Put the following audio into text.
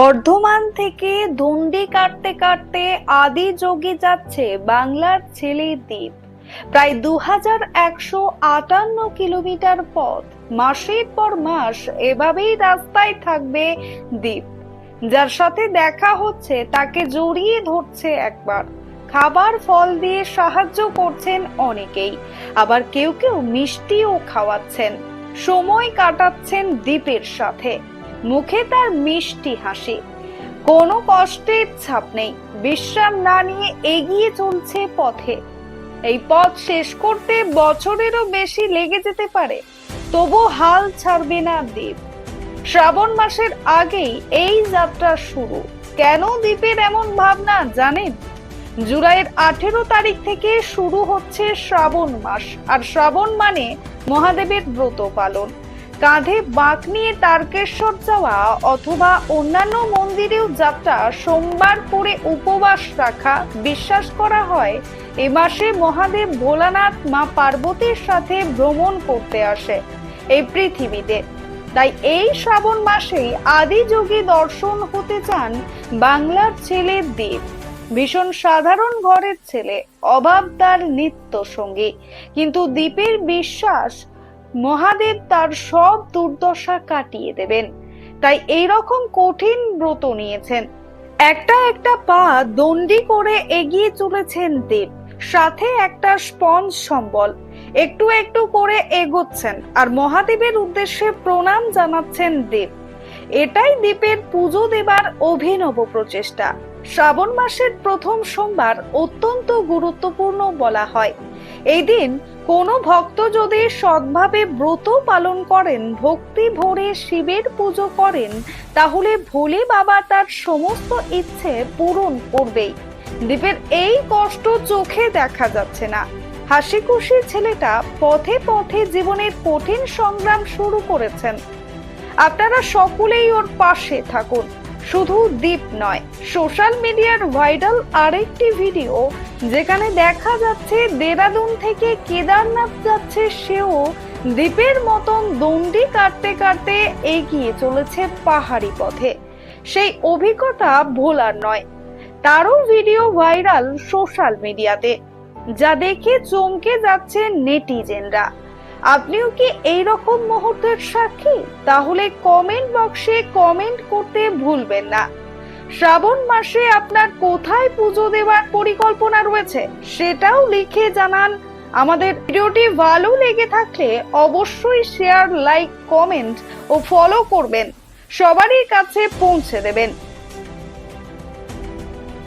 বর্ধমান থেকে দণ্ডি কাটতে কাটতে আদি যোগী যাচ্ছে বাংলার ছেলে দ্বীপ। প্রায় 2158 কিলোমিটার পথ, মাসের পর মাস এভাবেই রাস্তায় থাকবে দ্বীপ। যার সাথে দেখা হচ্ছে তাকে জড়িয়ে ধরছে একবার, খাবার ফল দিয়ে সাহায্য করছেন অনেকেই, আবার কেউ কেউ মিষ্টিও খাওয়াচ্ছেন। সময় কাটাচ্ছেন দ্বীপের সাথে, মুখে তার মিষ্টি হাসি, কোনো কষ্টের ছাপ নেই। বিশ্রাম না নিয়ে এগিয়ে চলছে পথে। এই পথ শেষ করতে বছরেরও বেশি লেগে যেতে পারে, তবু হাল ছাড়বে না দ্বীপ। শ্রাবণ মাসের আগেই এই যাত্রা শুরু। কেন দ্বীপের এমন ভাবনা জানেন? জুলাইয়ের 18 তারিখ থেকে শুরু হচ্ছে শ্রাবণ মাস, আর শ্রাবণ মানে মহাদেবের ব্রত পালন। কাঁধে বাঁক নিয়ে তারকেশ্বর যাওয়া অথবা অন্যান্য মন্দিরেও যাত্রা, সোমবার করে উপবাস রাখা। বিশ্বাস করা হয় এ মাসে মহাদেব ভোলানাথ মা পার্বতীর সাথে ভ্রমণ করতে আসে এই পৃথিবীতে। তাই এই শ্রাবণ মাসেই আদি যোগী দর্শন হতে চান বাংলার ছেলে দ্বীপ। ভীষণ সাধারণ ঘরের ছেলে, অভাব তার নিত্য সঙ্গী, কিন্তু দ্বীপের বিশ্বাস মহাদেব তার সব দুর্দশা কাটিয়ে দেবেন। তাই এই রকম কঠিন ব্রত নিয়েছেন। একটা একটা পা দণ্ডি করে এগিয়ে চলেছেন দ্বীপ, সাথে একটা স্পঞ্জ সম্বল। একটু একটু করে এগোচ্ছেন আর মহাদেবের উদ্দেশ্যে প্রণাম জানাচ্ছেন দ্বীপ। এটাই দ্বীপের পুজো দেবার অভিনব প্রচেষ্টা। শ্রাবণ মাসের প্রথম সোমবার অত্যন্ত গুরুত্বপূর্ণ বলা হয়। এই দিন কোনো ভক্ত যদি সৎভাবে ব্রত পালন করেন, ভক্তি ভরে শিবের পুজো করেন, তাহলে ভোলে বাবা তার সমস্ত ইচ্ছে পূরণ করবেই। দ্বীপের এই কষ্ট চোখে দেখা যাচ্ছে না। হাসি খুশি ছেলেটা পথে পথে জীবনের কঠিন সংগ্রাম শুরু করেছেন। আপনারা সকলেই ওর পাশে থাকুন। শুধু দ্বীপ নয়, সোশ্যাল মিডিয়ার ভাইরাল আরেকটি ভিডিও যেখানে দেখা যাচ্ছে দেরাদুন থেকে কেদারনাথ যাচ্ছে সেও দ্বীপের মতন দণ্ডি কাটতে কাটতে এগিয়ে চলেছে পাহাড়ি পথে। সেই অভিজ্ঞতা ভোলার নয়। তারও ভিডিও ভাইরাল সোশ্যাল মিডিয়াতে, যা দেখে চমকে যাচ্ছে নেটিজেনরা। আপনিও কি এইরকম মুহূর্তের সাক্ষী? তাহলে কমেন্ট বক্সে কমেন্ট করতে ভুলবেন না। শ্রাবণ মাসে আপনার কোথায় পুজো দেওয়ার পরিকল্পনা রয়েছে সেটাও লিখে জানান। আমাদের ভিডিওটি ভালো লেগে থাকলে অবশ্যই শেয়ার, লাইক, কমেন্ট ও ফলো করবেন, সবারই কাছে পৌঁছে দেবেন।